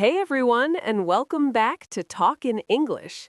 Hey everyone, and welcome back to Talk in English.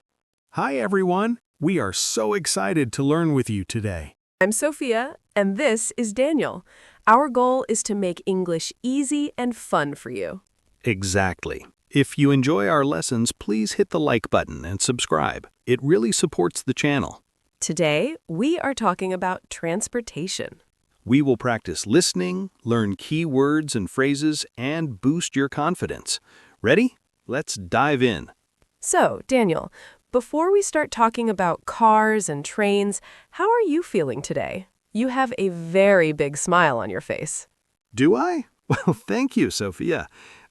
Hi everyone, we are so excited to learn with you today. I'm Sophia, and this is Daniel. Our goal is to make English easy and fun for you. Exactly. If you enjoy our lessons, please hit the like button and subscribe. It really supports the channel. Today, we are talking about transportation. We will practice listening, learn key words and phrases, and boost your confidence. Ready? Let's dive in. So, Daniel, before we start talking about cars and trains, how are you feeling today? You have a very big smile on your face. Do I? Well, thank you, Sophia.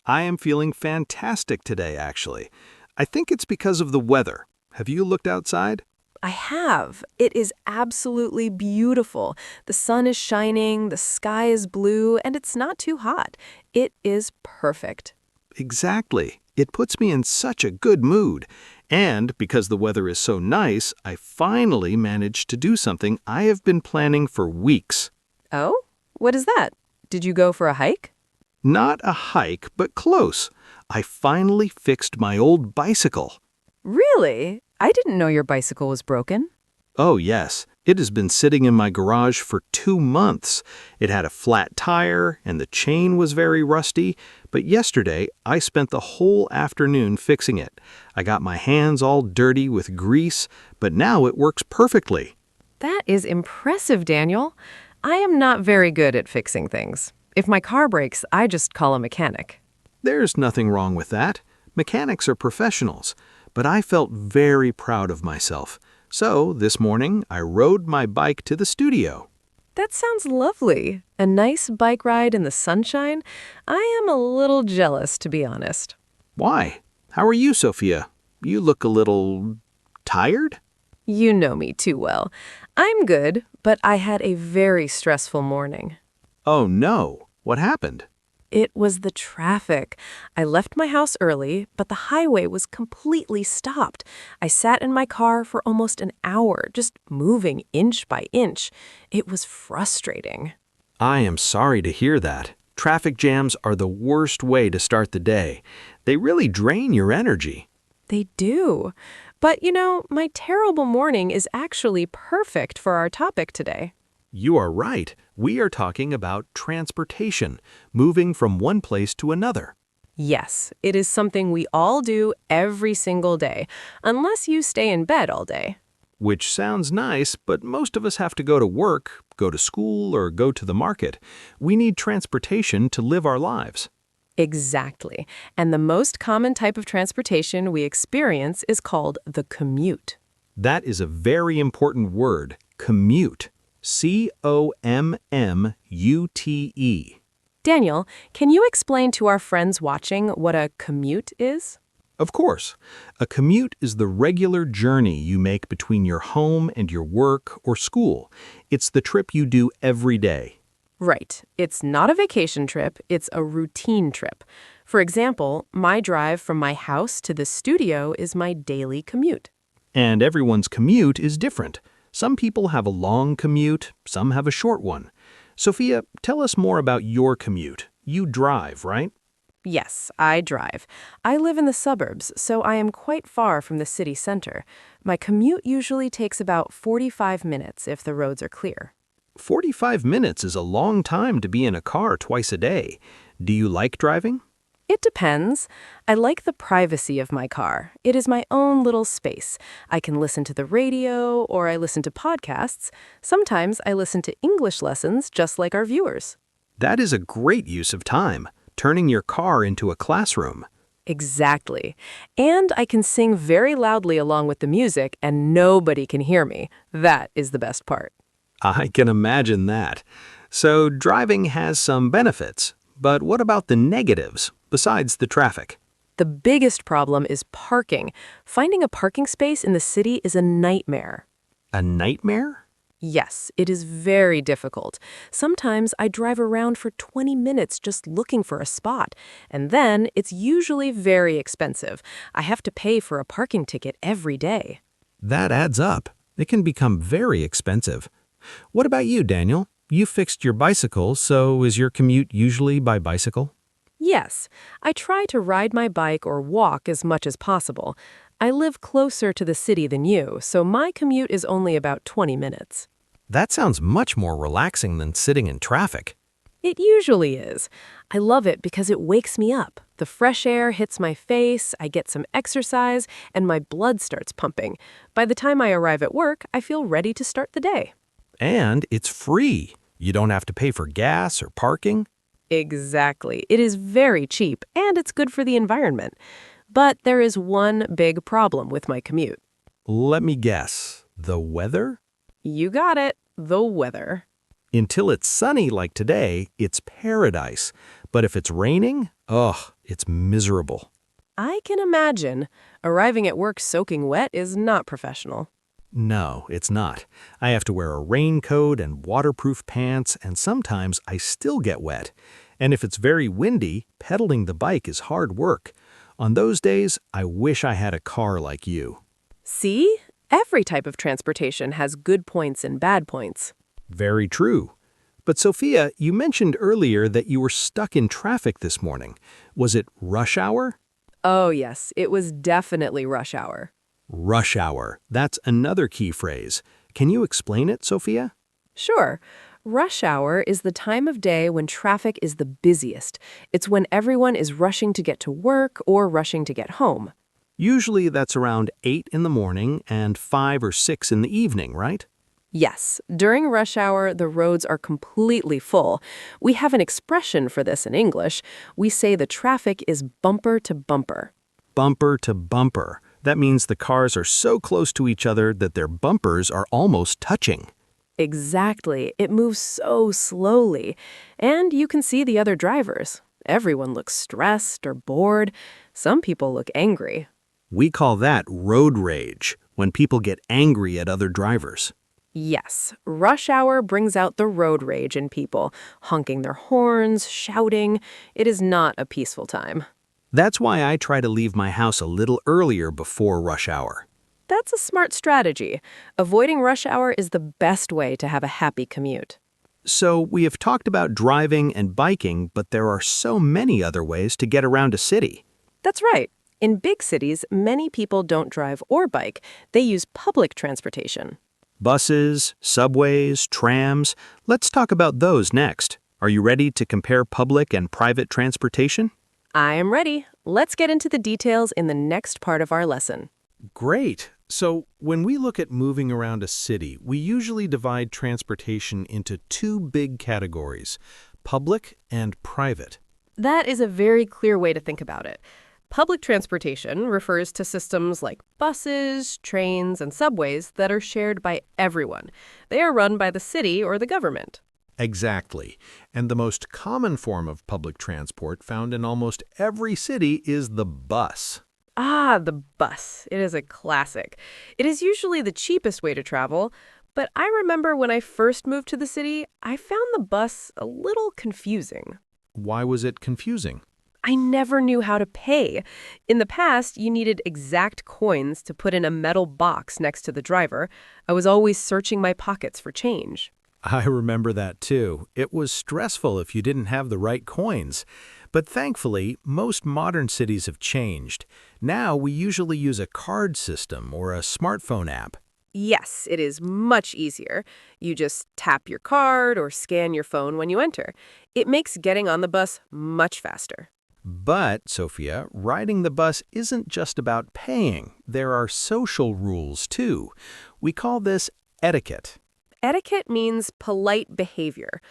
I am feeling fantastic today, actually. I think it's because of the weather. Have you looked outside? I have. It is absolutely beautiful. The sun is shining, the sky is blue, and it's not too hot. It is perfect. Exactly. It puts me in such a good mood. And because the weather is so nice, I finally managed to do something I have been planning for weeks. Oh? What is that? Did you go for a hike? Not a hike, but close. I finally fixed my old bicycle. Really? I didn't know your bicycle was broken. Oh, yes. It has been sitting in my garage for 2 months. It had a flat tire, and the chain was very rusty. But yesterday, I spent the whole afternoon fixing it. I got my hands all dirty with grease, but now it works perfectly. That is impressive, Daniel. I am not very good at fixing things. If my car breaks, I just call a mechanic. There's nothing wrong with that. Mechanics are professionals. But I felt very proud of myself. So, this morning, I rode my bike to the studio. That sounds lovely. A nice bike ride in the sunshine? I am a little jealous, to be honest. Why? How are you, Sophia? You look a little tired? You know me too well. I'm good, but I had a very stressful morning. Oh, no. What happened? It was the traffic. I left my house early, but the highway was completely stopped. I sat in my car for almost an hour, just moving inch by inch. It was frustrating. I am sorry to hear that. Traffic jams are the worst way to start the day. They really drain your energy. They do. But, my terrible morning is actually perfect for our topic today. You are right. We are talking about transportation, moving from one place to another. Yes, it is something we all do every single day, unless you stay in bed all day. Which sounds nice, but most of us have to go to work, go to school, or go to the market. We need transportation to live our lives. Exactly. And the most common type of transportation we experience is called the commute. That is a very important word, commute. C-O-M-M-U-T-E. Daniel, can you explain to our friends watching what a commute is? Of course. A commute is the regular journey you make between your home and your work or school. It's the trip you do every day. Right. It's not a vacation trip, it's a routine trip. For example, my drive from my house to the studio is my daily commute. And everyone's commute is different. Some people have a long commute, some have a short one. Sophia, tell us more about your commute. You drive, right? Yes, I drive. I live in the suburbs, so I am quite far from the city center. My commute usually takes about 45 minutes if the roads are clear. 45 minutes is a long time to be in a car twice a day. Do you like driving? It depends. I like the privacy of my car. It is my own little space. I can listen to the radio or I listen to podcasts. Sometimes I listen to English lessons just like our viewers. That is a great use of time, turning your car into a classroom. Exactly. And I can sing very loudly along with the music and nobody can hear me. That is the best part. I can imagine that. So driving has some benefits, but what about the negatives, besides the traffic? The biggest problem is parking. Finding a parking space in the city is a nightmare. A nightmare? Yes, it is very difficult. Sometimes I drive around for 20 minutes just looking for a spot, and then it's usually very expensive. I have to pay for a parking ticket every day. That adds up. It can become very expensive. What about you, Daniel? You fixed your bicycle, so is your commute usually by bicycle? Yes, I try to ride my bike or walk as much as possible. I live closer to the city than you, so my commute is only about 20 minutes. That sounds much more relaxing than sitting in traffic. It usually is. I love it because it wakes me up. The fresh air hits my face, I get some exercise, and my blood starts pumping. By the time I arrive at work, I feel ready to start the day. And it's free. You don't have to pay for gas or parking. Exactly. It is very cheap, and it's good for the environment. But there is one big problem with my commute. Let me guess. The weather? You got it, the weather. Until it's sunny like today, it's paradise. But if it's raining, ugh, it's miserable. I can imagine. Arriving at work soaking wet is not professional. No, it's not. I have to wear a raincoat and waterproof pants, and sometimes I still get wet. And if it's very windy, pedaling the bike is hard work. On those days, I wish I had a car like you. See? Every type of transportation has good points and bad points. Very true. But Sophia, you mentioned earlier that you were stuck in traffic this morning. Was it rush hour? Oh, yes, it was definitely rush hour. Rush hour. That's another key phrase. Can you explain it, Sophia? Sure. Rush hour is the time of day when traffic is the busiest. It's when everyone is rushing to get to work or rushing to get home. Usually that's around 8 in the morning and 5 or 6 in the evening, right? Yes, during rush hour, the roads are completely full. We have an expression for this in English. We say the traffic is bumper to bumper. Bumper to bumper. That means the cars are so close to each other that their bumpers are almost touching. Exactly. It moves so slowly. And you can see the other drivers. Everyone looks stressed or bored. Some people look angry. We call that road rage, when people get angry at other drivers. Yes, rush hour brings out the road rage in people, honking their horns, shouting. It is not a peaceful time. That's why I try to leave my house a little earlier before rush hour. That's a smart strategy. Avoiding rush hour is the best way to have a happy commute. So we have talked about driving and biking, but there are so many other ways to get around a city. That's right. In big cities, many people don't drive or bike. They use public transportation. Buses, subways, trams. Let's talk about those next. Are you ready to compare public and private transportation? I am ready. Let's get into the details in the next part of our lesson. Great. So when we look at moving around a city, we usually divide transportation into two big categories, public and private. That is a very clear way to think about it. Public transportation refers to systems like buses, trains, and subways that are shared by everyone. They are run by the city or the government. Exactly. And the most common form of public transport found in almost every city is the bus. Ah, the bus. It is a classic. It is usually the cheapest way to travel, but I remember when I first moved to the city, I found the bus a little confusing. Why was it confusing? I never knew how to pay. In the past, you needed exact coins to put in a metal box next to the driver. I was always searching my pockets for change. I remember that too. It was stressful if you didn't have the right coins. But thankfully, most modern cities have changed. Now we usually use a card system or a smartphone app. Yes, it is much easier. You just tap your card or scan your phone when you enter. It makes getting on the bus much faster. But, Sophia, riding the bus isn't just about paying. There are social rules too. We call this etiquette. Etiquette means polite behavior.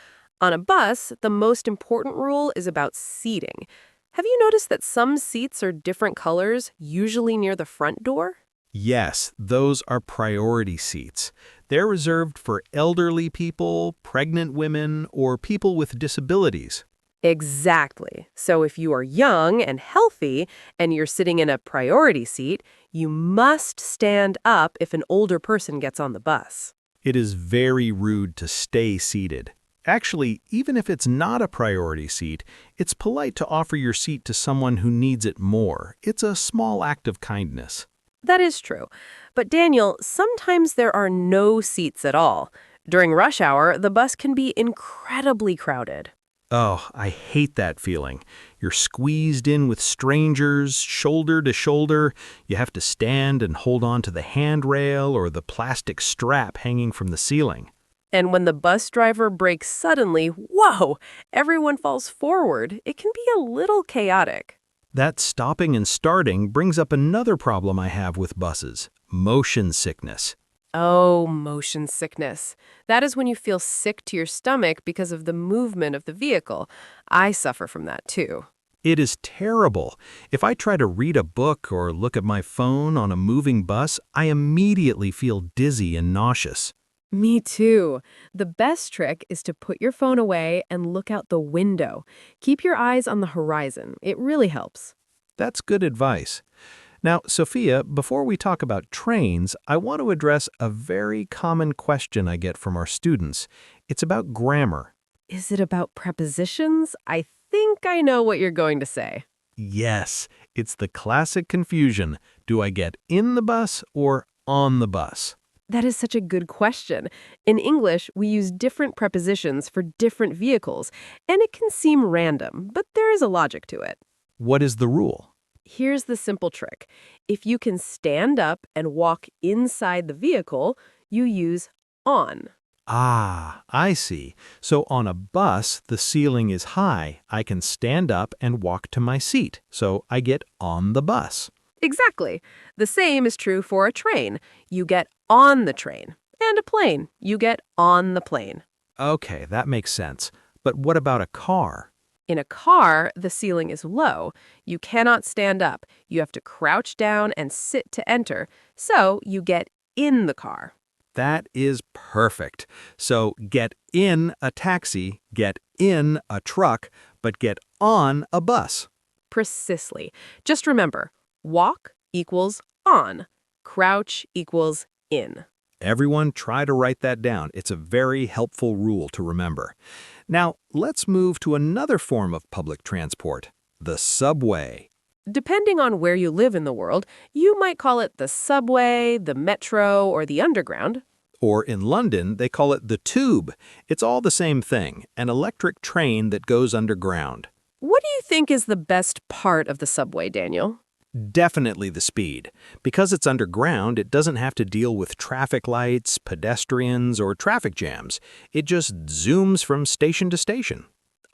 On a bus, the most important rule is about seating. Have you noticed that some seats are different colors, usually near the front door? Yes, those are priority seats. They're reserved for elderly people, pregnant women, or people with disabilities. Exactly. So if you are young and healthy and you're sitting in a priority seat, you must stand up if an older person gets on the bus. It is very rude to stay seated. Actually, even if it's not a priority seat, it's polite to offer your seat to someone who needs it more. It's a small act of kindness. That is true. But Daniel, sometimes there are no seats at all. During rush hour, the bus can be incredibly crowded. Oh, I hate that feeling. You're squeezed in with strangers, shoulder to shoulder. You have to stand and hold on to the handrail or the plastic strap hanging from the ceiling. And when the bus driver brakes suddenly, whoa, everyone falls forward. It can be a little chaotic. That stopping and starting brings up another problem I have with buses: motion sickness. Oh, motion sickness. That is when you feel sick to your stomach because of the movement of the vehicle. I suffer from that too. It is terrible. If I try to read a book or look at my phone on a moving bus, I immediately feel dizzy and nauseous. Me too. The best trick is to put your phone away and look out the window. Keep your eyes on the horizon. It really helps. That's good advice. Now, Sophia, before we talk about trains, I want to address a very common question I get from our students. It's about grammar. Is it about prepositions? I think I know what you're going to say. Yes, it's the classic confusion. Do I get in the bus or on the bus? That is such a good question. In English, we use different prepositions for different vehicles, and it can seem random, but there is a logic to it. What is the rule? Here's the simple trick. If you can stand up and walk inside the vehicle, you use on. Ah, I see. So on a bus, the ceiling is high. I can stand up and walk to my seat. So I get on the bus. Exactly. The same is true for a train. You get on the train. And a plane. You get on the plane. Okay, that makes sense. But what about a car? In a car, the ceiling is low. You cannot stand up. You have to crouch down and sit to enter. So you get in the car. That is perfect. So get in a taxi, get in a truck, but get on a bus. Precisely. Just remember, walk equals on. Crouch equals in. Everyone try to write that down. It's a very helpful rule to remember. Now, let's move to another form of public transport, the subway. Depending on where you live in the world, you might call it the subway, the metro, or the underground. Or in London, they call it the tube. It's all the same thing, an electric train that goes underground. What do you think is the best part of the subway, Daniel? Definitely the speed. Because it's underground, it doesn't have to deal with traffic lights, pedestrians, or traffic jams. It just zooms from station to station.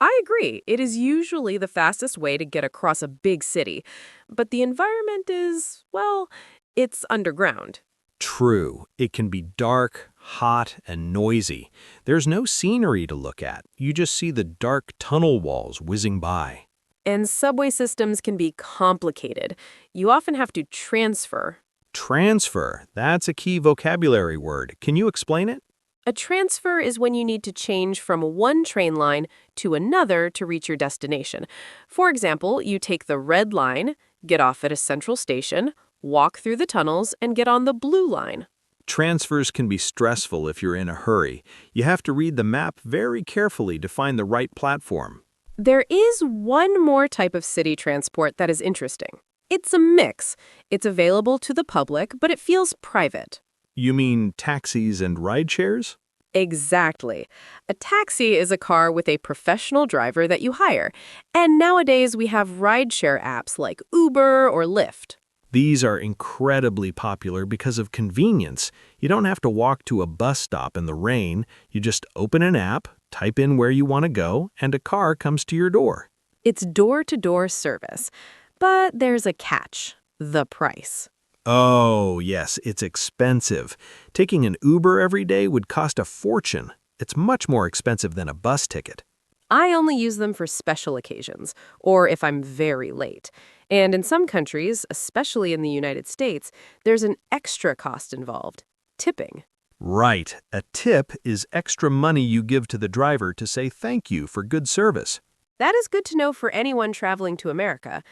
I agree. It is usually the fastest way to get across a big city. But the environment is, well, it's underground. True, it can be dark, hot, and noisy. There's no scenery to look at. You just see the dark tunnel walls whizzing by. And subway systems can be complicated. You often have to transfer. Transfer, that's a key vocabulary word. Can you explain it? A transfer is when you need to change from one train line to another to reach your destination. For example, you take the red line, get off at a central station, walk through the tunnels, and get on the blue line. Transfers can be stressful if you're in a hurry. You have to read the map very carefully to find the right platform. There is one more type of city transport that is interesting. It's a mix. It's available to the public, but it feels private. You mean taxis and rideshares? Exactly. A taxi is a car with a professional driver that you hire. And nowadays we have rideshare apps like Uber or Lyft. These are incredibly popular because of convenience. You don't have to walk to a bus stop in the rain. You just open an app, type in where you want to go, and a car comes to your door. It's door-to-door service. But there's a catch: the price. Oh, yes, it's expensive. Taking an Uber every day would cost a fortune. It's much more expensive than a bus ticket. I only use them for special occasions, or if I'm very late. And in some countries, especially in the United States, there's an extra cost involved: tipping. Right. A tip is extra money you give to the driver to say thank you for good service. That is good to know for anyone traveling to America.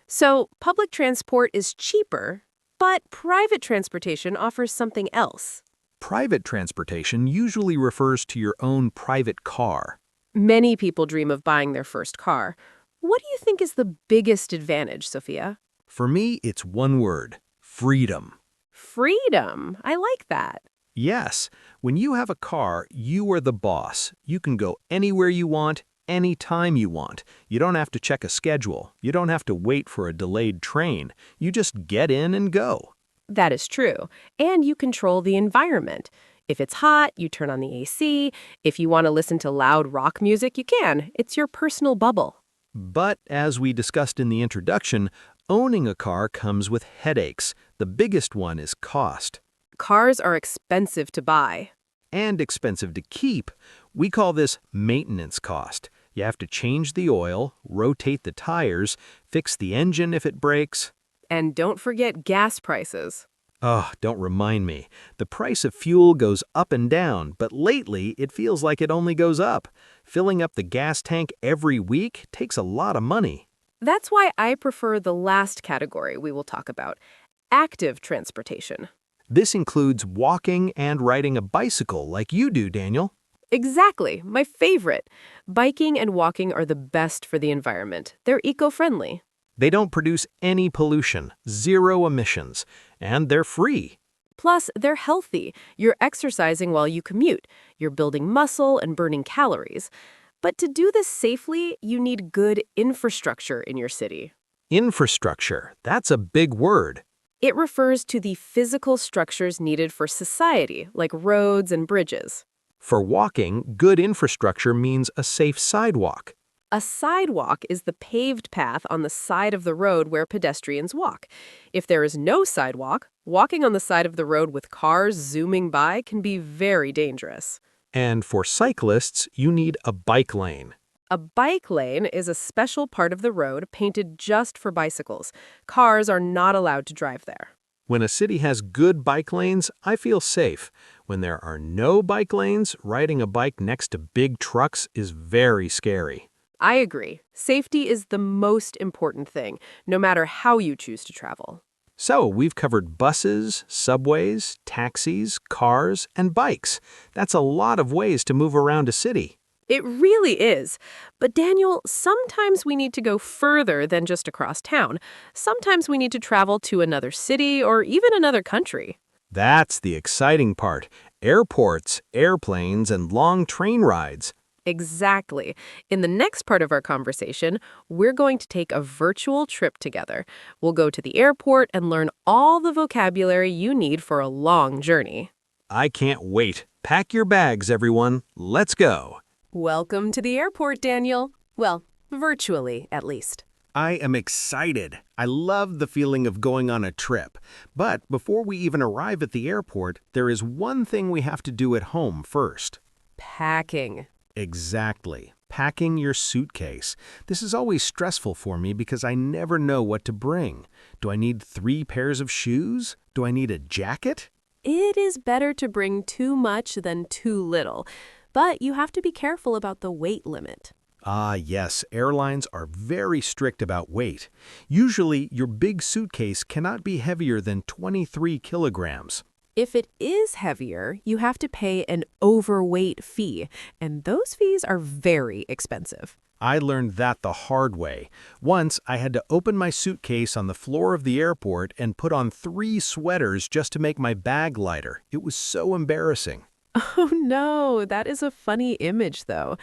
So, public transport is cheaper, but private transportation offers something else. Private transportation usually refers to your own private car. Many people dream of buying their first car. What do you think is the biggest advantage, Sophia? For me, it's one word: freedom. Freedom. I like that. Yes, when you have a car, you are the boss. You can go anywhere you want, any time you want. You don't have to check a schedule. You don't have to wait for a delayed train. You just get in and go. That is true. And you control the environment. If it's hot, you turn on the AC. If you want to listen to loud rock music, you can. It's your personal bubble. But as we discussed in the introduction, owning a car comes with headaches. The biggest one is cost. Cars are expensive to buy. And expensive to keep. We call this maintenance cost. You have to change the oil, rotate the tires, fix the engine if it breaks. And don't forget gas prices. Oh, don't remind me. The price of fuel goes up and down, but lately it feels like it only goes up. Filling up the gas tank every week takes a lot of money. That's why I prefer the last category we will talk about, active transportation. This includes walking and riding a bicycle like you do, Daniel. Exactly, my favorite. Biking and walking are the best for the environment. They're eco-friendly. They don't produce any pollution, zero emissions, and they're free. Plus, they're healthy. You're exercising while you commute. You're building muscle and burning calories. But to do this safely, you need good infrastructure in your city. Infrastructure, that's a big word. It refers to the physical structures needed for society, like roads and bridges. For walking, good infrastructure means a safe sidewalk. A sidewalk is the paved path on the side of the road where pedestrians walk. If there is no sidewalk, walking on the side of the road with cars zooming by can be very dangerous. And for cyclists, you need a bike lane. A bike lane is a special part of the road painted just for bicycles. Cars are not allowed to drive there. When a city has good bike lanes, I feel safe. When there are no bike lanes, riding a bike next to big trucks is very scary. I agree. Safety is the most important thing, no matter how you choose to travel. So, we've covered buses, subways, taxis, cars, and bikes. That's a lot of ways to move around a city. It really is. But Daniel, sometimes we need to go further than just across town. Sometimes we need to travel to another city or even another country. That's the exciting part. Airports, airplanes, and long train rides. Exactly. In the next part of our conversation, we're going to take a virtual trip together. We'll go to the airport and learn all the vocabulary you need for a long journey. I can't wait. Pack your bags, everyone. Let's go. Welcome to the airport, Daniel. Well, virtually, at least. I am excited. I love the feeling of going on a trip. But before we even arrive at the airport, there is one thing we have to do at home first. Packing. Exactly. Packing your suitcase. This is always stressful for me because I never know what to bring. Do I need 3 pairs of shoes? Do I need a jacket? It is better to bring too much than too little, but you have to be careful about the weight limit. Ah, yes, airlines are very strict about weight. Usually, your big suitcase cannot be heavier than 23 kilograms. If it is heavier, you have to pay an overweight fee, and those fees are very expensive. I learned that the hard way. Once, I had to open my suitcase on the floor of the airport and put on 3 sweaters just to make my bag lighter. It was so embarrassing. Oh no, that is a funny image though.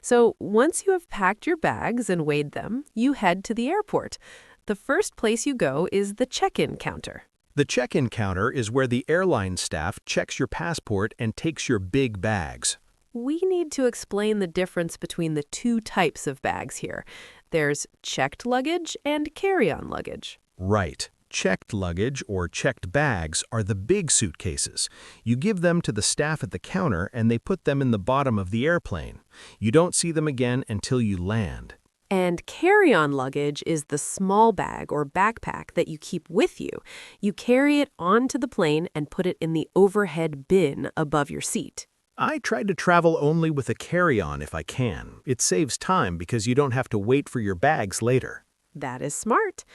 So once you have packed your bags and weighed them, you head to the airport. The first place you go is the check-in counter. The check-in counter is where the airline staff checks your passport and takes your big bags. We need to explain the difference between the 2 types of bags here. There's checked luggage and carry-on luggage. Right. Checked luggage or checked bags are the big suitcases. You give them to the staff at the counter and they put them in the bottom of the airplane. You don't see them again until you land. And carry-on luggage is the small bag or backpack that you keep with you. You carry it onto the plane and put it in the overhead bin above your seat. I try to travel only with a carry-on if I can. It saves time because you don't have to wait for your bags later. That is smart.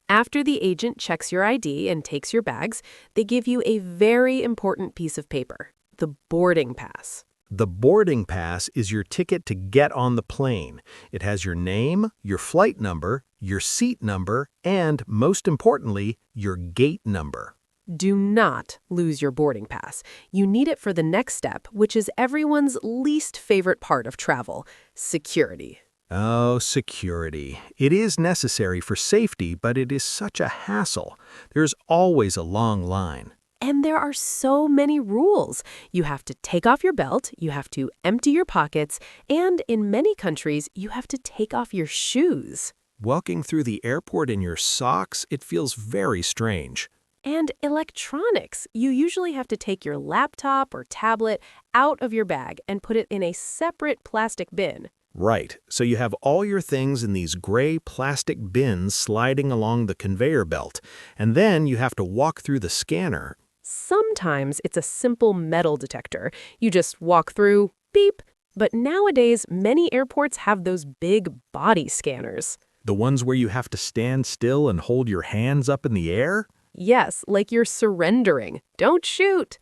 After the agent checks your ID and takes your bags, they give you a very important piece of paper, the boarding pass. The boarding pass is your ticket to get on the plane. It has your name, your flight number, your seat number, and, most importantly, your gate number. Do not lose your boarding pass. You need it for the next step, which is everyone's least favorite part of travel, security. Oh, security. It is necessary for safety, but it is such a hassle. There's always a long line. And there are so many rules. You have to take off your belt, you have to empty your pockets, and in many countries, you have to take off your shoes. Walking through the airport in your socks, it feels very strange. And electronics. You usually have to take your laptop or tablet out of your bag and put it in a separate plastic bin. Right, so you have all your things in these gray plastic bins sliding along the conveyor belt, and then you have to walk through the scanner. Sometimes it's a simple metal detector. You just walk through, beep. But nowadays, many airports have those big body scanners. The ones where you have to stand still and hold your hands up in the air? Yes, like you're surrendering. Don't shoot.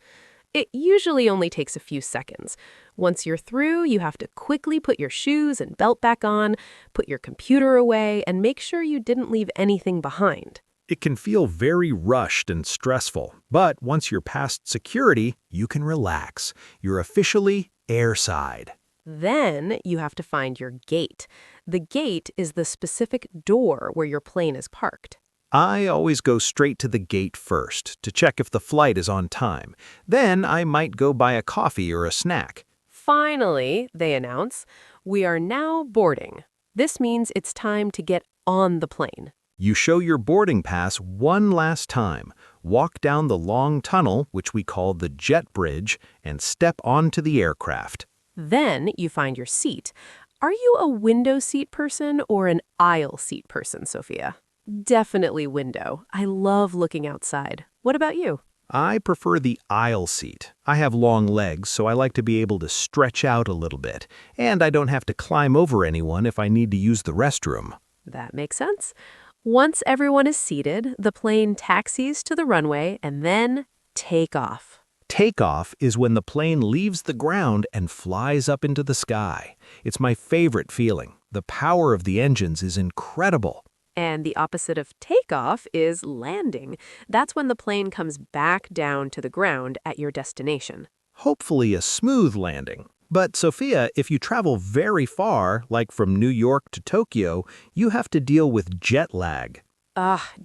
It usually only takes a few seconds. Once you're through, you have to quickly put your shoes and belt back on, put your computer away, and make sure you didn't leave anything behind. It can feel very rushed and stressful, but once you're past security, you can relax. You're officially airside. Then you have to find your gate. The gate is the specific door where your plane is parked. I always go straight to the gate first to check if the flight is on time. Then I might go buy a coffee or a snack. Finally, they announce, we are now boarding. This means it's time to get on the plane. You show your boarding pass one last time, walk down the long tunnel, which we call the jet bridge, and step onto the aircraft. Then you find your seat. Are you a window seat person or an aisle seat person, Sophia? Definitely window. I love looking outside. What about you? I prefer the aisle seat. I have long legs, so I like to be able to stretch out a little bit, and I don't have to climb over anyone if I need to use the restroom. That makes sense. Once everyone is seated, the plane taxis to the runway and then take off. Takeoff is when the plane leaves the ground and flies up into the sky. It's my favorite feeling. The power of the engines is incredible. And the opposite of takeoff is landing. That's when the plane comes back down to the ground at your destination. Hopefully a smooth landing. But Sophia, if you travel very far, like from New York to Tokyo, you have to deal with jet lag.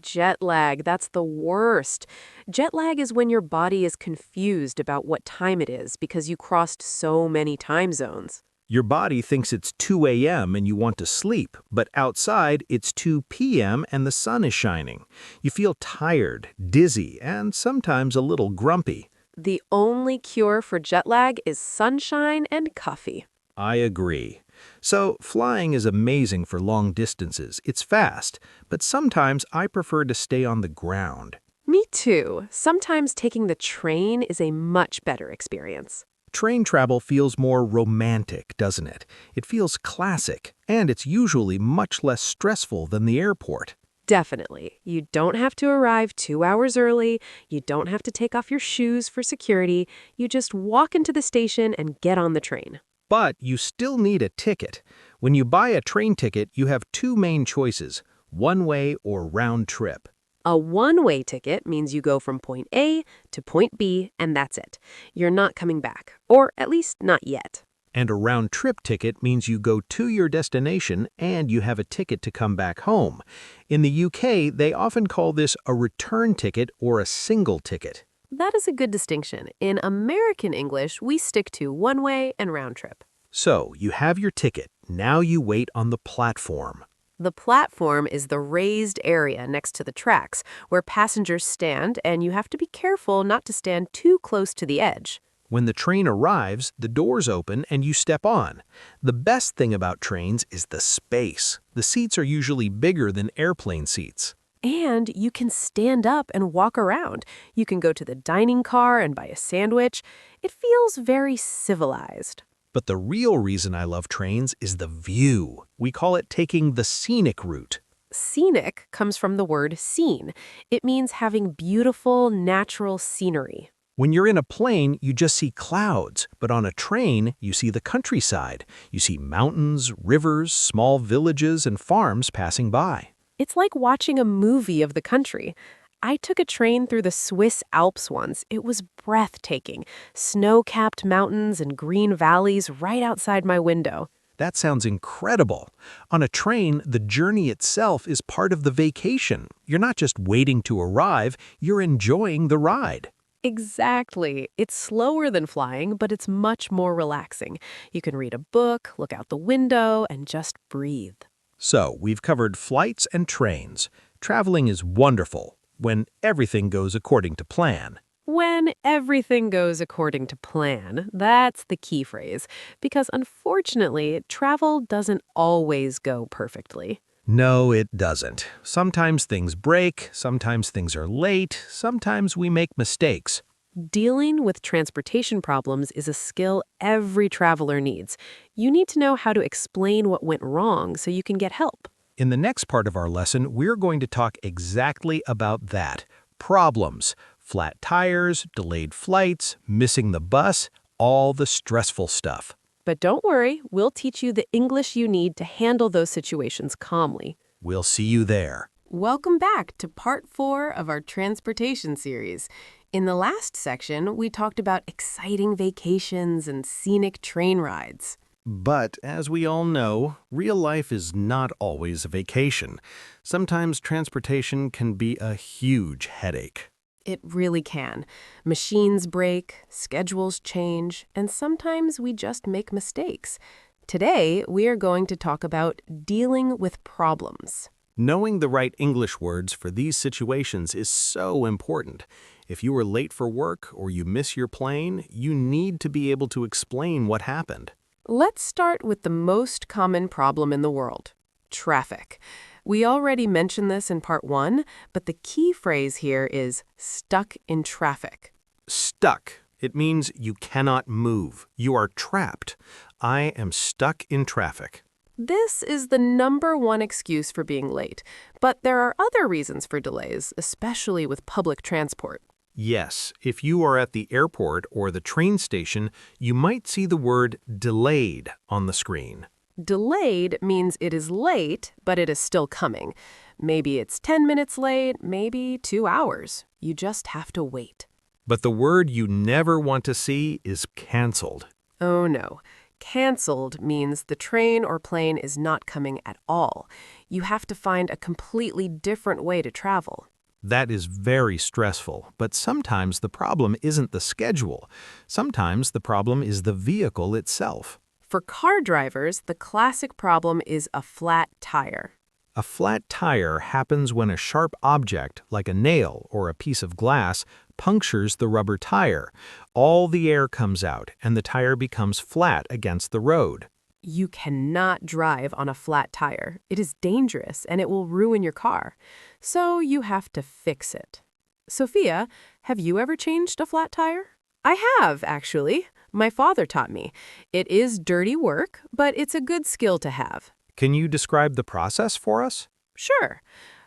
Jet lag, that's the worst. Jet lag is when your body is confused about what time it is because you crossed so many time zones. Your body thinks it's 2 a.m. and you want to sleep, but outside it's 2 p.m. and the sun is shining. You feel tired, dizzy, and sometimes a little grumpy. The only cure for jet lag is sunshine and coffee. I agree. So, flying is amazing for long distances. It's fast, but sometimes I prefer to stay on the ground. Me too. Sometimes taking the train is a much better experience. Train travel feels more romantic, doesn't it? It feels classic, and it's usually much less stressful than the airport. Definitely. You don't have to arrive 2 hours early. You don't have to take off your shoes for security. You just walk into the station and get on the train. But you still need a ticket. When you buy a train ticket, you have two main choices, one-way or round trip. A one-way ticket means you go from point A to point B, and that's it. You're not coming back, or at least not yet. And a round-trip ticket means you go to your destination and you have a ticket to come back home. In the UK, they often call this a return ticket or a single ticket. That is a good distinction. In American English, we stick to one-way and round trip. So, you have your ticket. Now you wait on the platform. The platform is the raised area next to the tracks where passengers stand, and you have to be careful not to stand too close to the edge. When the train arrives, the doors open and you step on. The best thing about trains is the space. The seats are usually bigger than airplane seats. And you can stand up and walk around. You can go to the dining car and buy a sandwich. It feels very civilized. But the real reason I love trains is the view. We call it taking the scenic route. Scenic comes from the word scene. It means having beautiful, natural scenery. When you're in a plane, you just see clouds, but on a train, you see the countryside. You see mountains, rivers, small villages, and farms passing by. It's like watching a movie of the country. I took a train through the Swiss Alps once. It was breathtaking. Snow-capped mountains and green valleys right outside my window. That sounds incredible. On a train, the journey itself is part of the vacation. You're not just waiting to arrive, you're enjoying the ride. Exactly. It's slower than flying, but it's much more relaxing. You can read a book, look out the window, and just breathe. So, we've covered flights and trains. Traveling is wonderful when everything goes according to plan. When everything goes according to plan, that's the key phrase, because unfortunately, travel doesn't always go perfectly. No, it doesn't. Sometimes things break, sometimes things are late, sometimes we make mistakes. Dealing with transportation problems is a skill every traveler needs. You need to know how to explain what went wrong so you can get help. In the next part of our lesson, we're going to talk exactly about that. Problems. Flat tires, delayed flights, missing the bus, all the stressful stuff. But don't worry, we'll teach you the English you need to handle those situations calmly. We'll see you there. Welcome back to part 4 of our transportation series. In the last section, we talked about exciting vacations and scenic train rides. But, as we all know, real life is not always a vacation. Sometimes transportation can be a huge headache. It really can. Machines break, schedules change, and sometimes we just make mistakes. Today, we are going to talk about dealing with problems. Knowing the right English words for these situations is so important. If you are late for work or you miss your plane, you need to be able to explain what happened. Let's start with the most common problem in the world, traffic. We already mentioned this in part 1, but the key phrase here is stuck in traffic. Stuck. It means you cannot move. You are trapped. I am stuck in traffic. This is the #1 excuse for being late, but there are other reasons for delays, especially with public transport. Yes, if you are at the airport or the train station, you might see the word delayed on the screen. Delayed means it is late, but it is still coming. Maybe it's 10 minutes late, maybe 2 hours. You just have to wait. But the word you never want to see is canceled. Oh no. Canceled means the train or plane is not coming at all. You have to find a completely different way to travel. That is very stressful, but sometimes the problem isn't the schedule. Sometimes the problem is the vehicle itself. For car drivers, the classic problem is a flat tire. A flat tire happens when a sharp object, like a nail or a piece of glass, punctures the rubber tire. All the air comes out, and the tire becomes flat against the road. You cannot drive on a flat tire. It is dangerous, and it will ruin your car. So you have to fix it. Sophia, have you ever changed a flat tire? I have, actually. My father taught me. It is dirty work, but it's a good skill to have. Can you describe the process for us? Sure.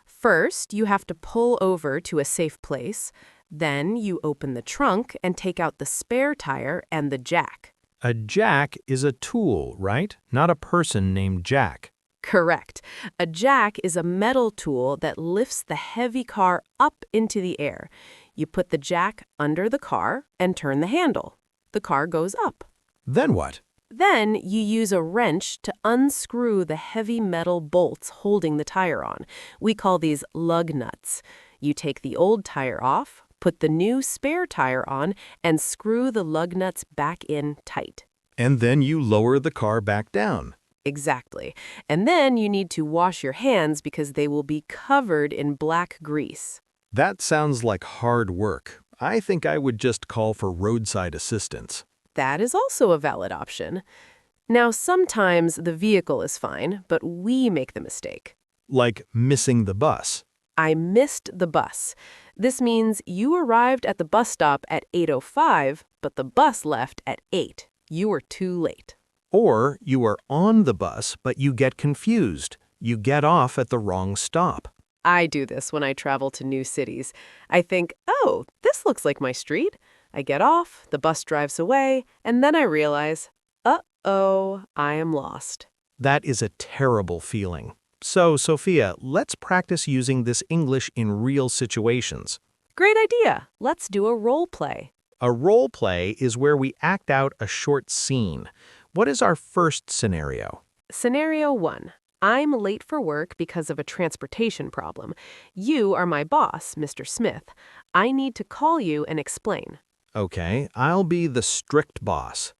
First, you have to pull over to a safe place. Then you open the trunk and take out the spare tire and the jack. A jack is a tool, right? Not a person named Jack. Correct. A jack is a metal tool that lifts the heavy car up into the air. You put the jack under the car and turn the handle. The car goes up. Then what? Then you use a wrench to unscrew the heavy metal bolts holding the tire on. We call these lug nuts. You take the old tire off, put the new spare tire on, and screw the lug nuts back in tight. And then you lower the car back down. Exactly. And then you need to wash your hands because they will be covered in black grease. That sounds like hard work. I think I would just call for roadside assistance. That is also a valid option. Now, sometimes the vehicle is fine, but we make the mistake. Like missing the bus. I missed the bus. This means you arrived at the bus stop at 8:05, but the bus left at 8. You were too late. Or you are on the bus, but you get confused. You get off at the wrong stop. I do this when I travel to new cities. I think, oh, this looks like my street. I get off, the bus drives away, and then I realize, uh-oh, I am lost. That is a terrible feeling. So, Sophia, let's practice using this English in real situations. Great idea. Let's do a role play. A role play is where we act out a short scene. What is our first scenario? Scenario 1. I'm late for work because of a transportation problem. You are my boss, Mr. Smith. I need to call you and explain. Okay, I'll be the strict boss.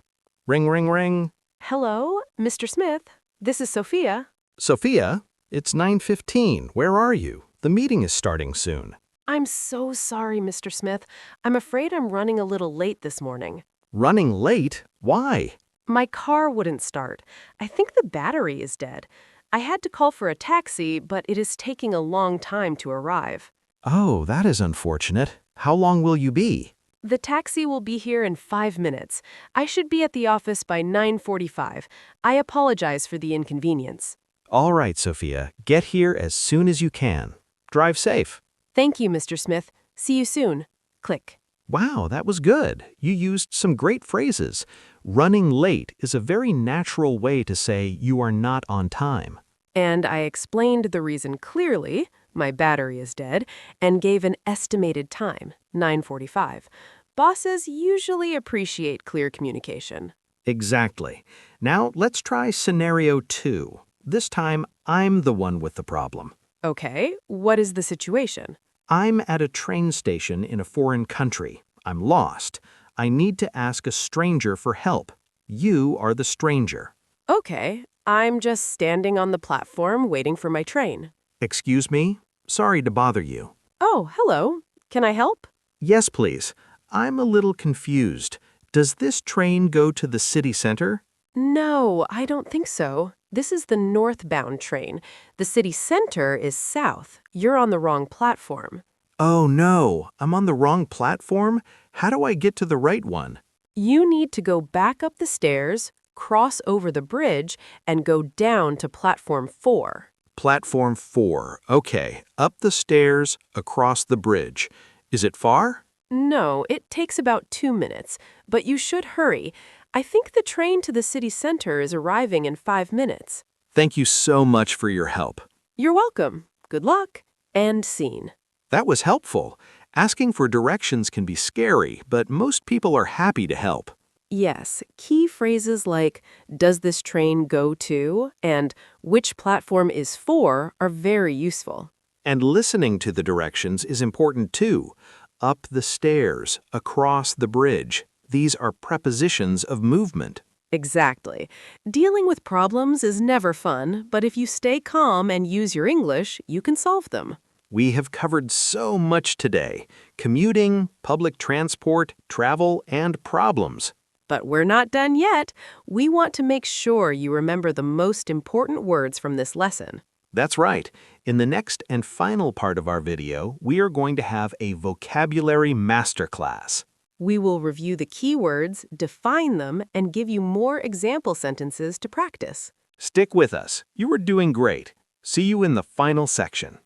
Ring, ring, ring. Hello, Mr. Smith. This is Sophia. Sophia, it's 9:15. Where are you? The meeting is starting soon. I'm so sorry, Mr. Smith. I'm afraid I'm running a little late this morning. Running late? Why? My car wouldn't start. I think the battery is dead. I had to call for a taxi, but it is taking a long time to arrive. Oh, that is unfortunate. How long will you be? The taxi will be here in 5 minutes. I should be at the office by 9:45. I apologize for the inconvenience. All right, Sophia. Get here as soon as you can. Drive safe. Thank you, Mr. Smith. See you soon. Click. Wow, that was good. You used some great phrases. Running late is a very natural way to say you are not on time. And I explained the reason clearly, my battery is dead, and gave an estimated time, 9:45. Bosses usually appreciate clear communication. Exactly. Now let's try scenario 2. This time, I'm the one with the problem. Okay, what is the situation? I'm at a train station in a foreign country. I'm lost. I need to ask a stranger for help. You are the stranger. Okay, I'm just standing on the platform waiting for my train. Excuse me? Sorry to bother you. Oh, hello. Can I help? Yes, please. I'm a little confused. Does this train go to the city center? No, I don't think so. This is the northbound train. The city center is south. You're on the wrong platform. Oh no, I'm on the wrong platform? How do I get to the right one? You need to go back up the stairs, cross over the bridge, and go down to platform 4. Platform 4. Okay, up the stairs, across the bridge. Is it far? No, it takes about 2 minutes, but you should hurry. I think the train to the city center is arriving in 5 minutes. Thank you so much for your help. You're welcome. Good luck. And scene. That was helpful. Asking for directions can be scary, but most people are happy to help. Yes, key phrases like, does this train go to, and which platform is for are very useful. And listening to the directions is important too. Up the stairs, across the bridge. These are prepositions of movement. Exactly. Dealing with problems is never fun, but if you stay calm and use your English, you can solve them. We have covered so much today. Commuting, public transport, travel, and problems. But we're not done yet. We want to make sure you remember the most important words from this lesson. That's right. In the next and final part of our video, we are going to have a vocabulary masterclass. We will review the key words, define them, and give you more example sentences to practice. Stick with us. You are doing great. See you in the final section.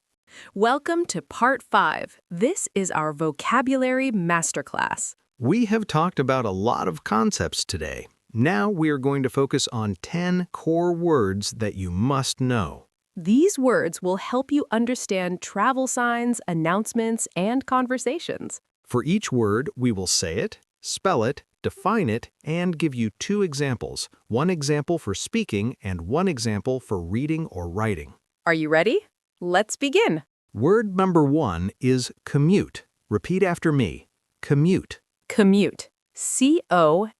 Welcome to Part 5. This is our vocabulary masterclass. We have talked about a lot of concepts today. Now we are going to focus on 10 core words that you must know. These words will help you understand travel signs, announcements, and conversations. For each word, we will say it, spell it, define it, and give you 2 examples, 1 example for speaking and 1 example for reading or writing. Are you ready? Let's begin. Word number 1 is commute. Repeat after me. Commute. Commute. C-O-M-M-U-T-E.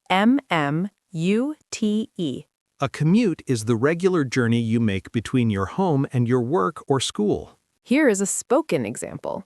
A commute is the regular journey you make between your home and your work or school. Here is a spoken example.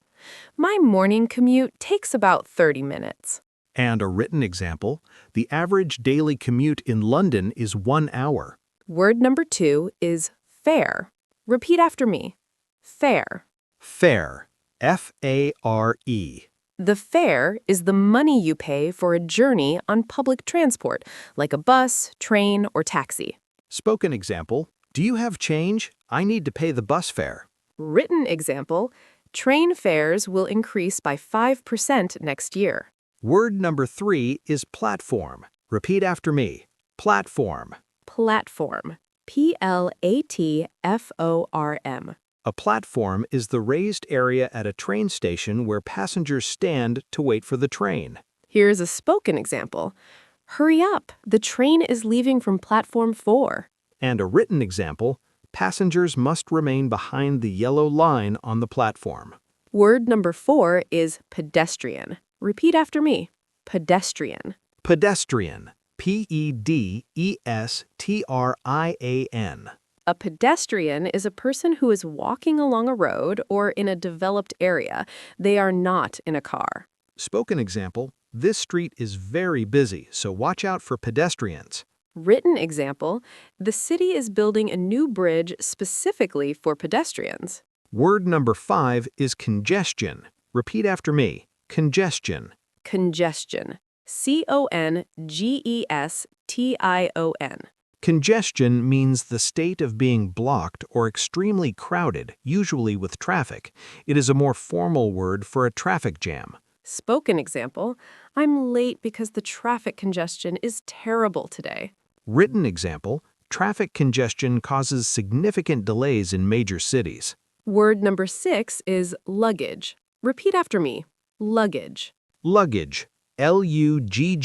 My morning commute takes about 30 minutes. And a written example, the average daily commute in London is 1 hour. Word number 2 is fare. Repeat after me. Fare. Fare. F-A-R-E. The fare is the money you pay for a journey on public transport, like a bus, train, or taxi. Spoken example, do you have change? I need to pay the bus fare. Written example, train fares will increase by 5% next year. Word number 3 is platform. Repeat after me. Platform. Platform. P-L-A-T-F-O-R-M. A platform is the raised area at a train station where passengers stand to wait for the train. Here's a spoken example. Hurry up, the train is leaving from platform 4. And a written example, passengers must remain behind the yellow line on the platform. Word number 4 is pedestrian. Repeat after me. Pedestrian. Pedestrian. Pedestrian. A pedestrian is a person who is walking along a road or in a developed area. They are not in a car. Spoken example, this street is very busy, so watch out for pedestrians. Written example, the city is building a new bridge specifically for pedestrians. Word number 5 is congestion. Repeat after me. Congestion. Congestion. Congestion. Congestion means the state of being blocked or extremely crowded, usually with traffic. It is a more formal word for a traffic jam. Spoken example, I'm late because the traffic congestion is terrible today. Written example, traffic congestion causes significant delays in major cities. Word number 6 is luggage. Repeat after me. Luggage. Luggage. Luggage.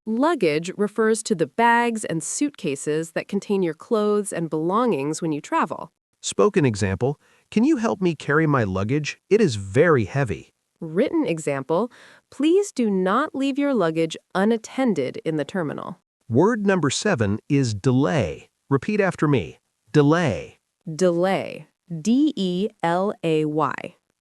Luggage refers to the bags and suitcases that contain your clothes and belongings when you travel. Spoken example, can you help me carry my luggage? It is very heavy. Written example, please do not leave your luggage unattended in the terminal. Word number 7 is delay. Repeat after me. Delay. Delay. Delay.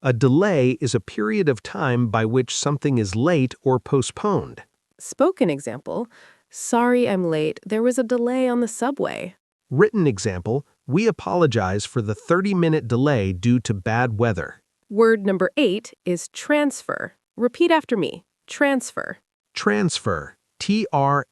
A delay is a period of time by which something is late or postponed. Spoken example, sorry I'm late, there was a delay on the subway. Written example, we apologize for the 30-minute delay due to bad weather. Word number 8 is transfer. Repeat after me. Transfer. Transfer. Transfer.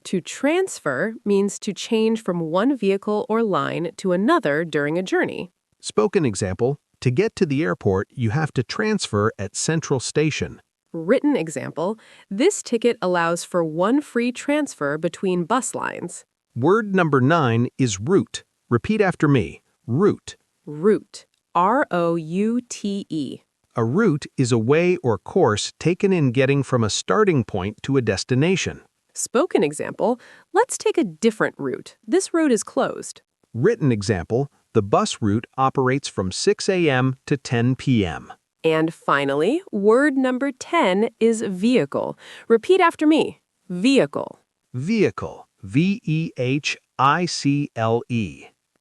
To transfer means to change from one vehicle or line to another during a journey. Spoken example, to get to the airport, you have to transfer at Central Station. Written example, this ticket allows for one free transfer between bus lines. Word number 9 is route. Repeat after me. Route. Route. Route. A route is a way or course taken in getting from a starting point to a destination. Spoken example, let's take a different route. This road is closed. Written example, the bus route operates from 6 a.m. to 10 p.m. And finally, word number 10 is vehicle. Repeat after me. Vehicle. Vehicle. Vehicle.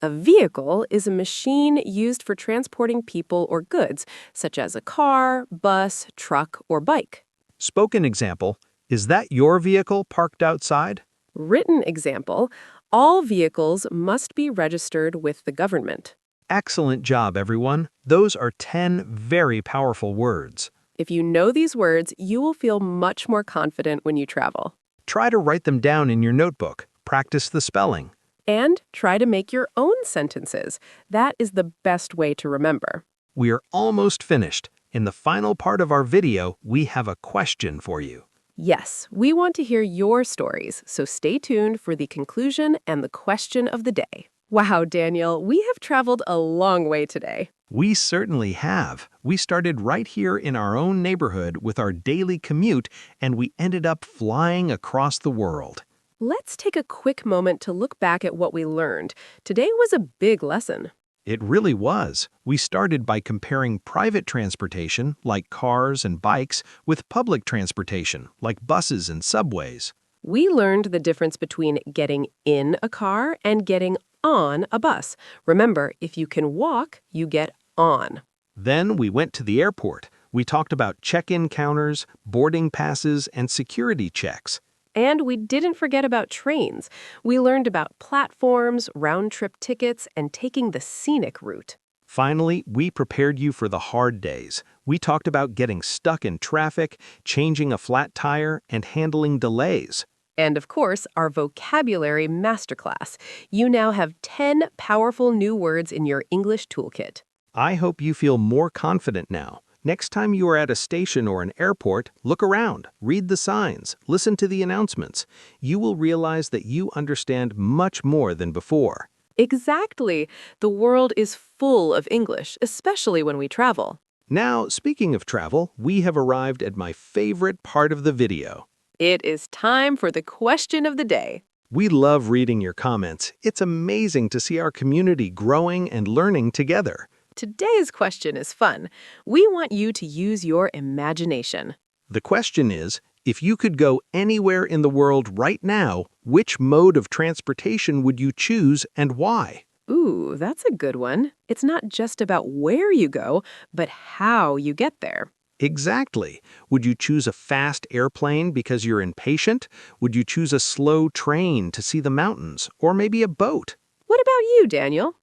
A vehicle is a machine used for transporting people or goods, such as a car, bus, truck, or bike. Spoken example, is that your vehicle parked outside? Written example, all vehicles must be registered with the government. Excellent job, everyone. Those are 10 very powerful words. If you know these words, you will feel much more confident when you travel. Try to write them down in your notebook. Practice the spelling. And try to make your own sentences. That is the best way to remember. We are almost finished. In the final part of our video, we have a question for you. Yes, we want to hear your stories, so stay tuned for the conclusion and the question of the day. Wow, Daniel, we have traveled a long way today. We certainly have. We started right here in our own neighborhood with our daily commute, and we ended up flying across the world. Let's take a quick moment to look back at what we learned. Today was a big lesson. It really was. We started by comparing private transportation, like cars and bikes, with public transportation, like buses and subways. We learned the difference between getting in a car and getting on a bus. Remember, if you can walk, you get on. Then we went to the airport. We talked about check-in counters, boarding passes, and security checks. And we didn't forget about trains. We learned about platforms, round-trip tickets, and taking the scenic route. Finally, we prepared you for the hard days. We talked about getting stuck in traffic, changing a flat tire, and handling delays. And of course, our vocabulary masterclass. You now have 10 powerful new words in your English toolkit. I hope you feel more confident now. Next time you are at a station or an airport, look around, read the signs, listen to the announcements. You will realize that you understand much more than before. Exactly. The world is full of English, especially when we travel. Now, speaking of travel, we have arrived at my favorite part of the video. It is time for the question of the day. We love reading your comments. It's amazing to see our community growing and learning together. Today's question is fun. We want you to use your imagination. The question is, if you could go anywhere in the world right now, which mode of transportation would you choose and why? Ooh, that's a good one. It's not just about where you go, but how you get there. Exactly. Would you choose a fast airplane because you're impatient? Would you choose a slow train to see the mountains? Or maybe a boat? What about you, Daniel?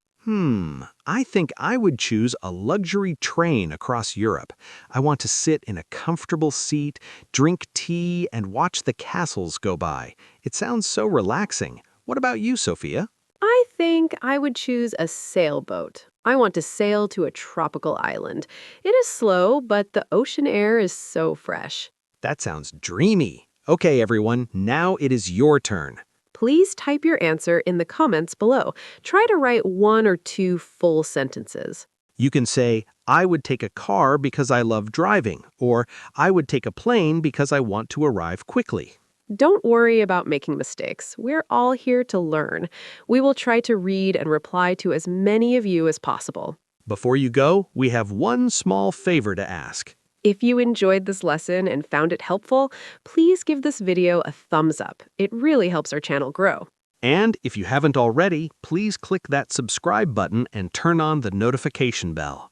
I think I would choose a luxury train across Europe. I want to sit in a comfortable seat, drink tea, and watch the castles go by. It sounds so relaxing. What about you, Sophia? I think I would choose a sailboat. I want to sail to a tropical island. It is slow, but the ocean air is so fresh. That sounds dreamy. Okay, everyone, now it is your turn. Please type your answer in the comments below. Try to write 1 or 2 full sentences. You can say, I would take a car because I love driving, or I would take a plane because I want to arrive quickly. Don't worry about making mistakes. We're all here to learn. We will try to read and reply to as many of you as possible. Before you go, we have one small favor to ask. If you enjoyed this lesson and found it helpful, please give this video a thumbs up. It really helps our channel grow. And if you haven't already, please click that subscribe button and turn on the notification bell.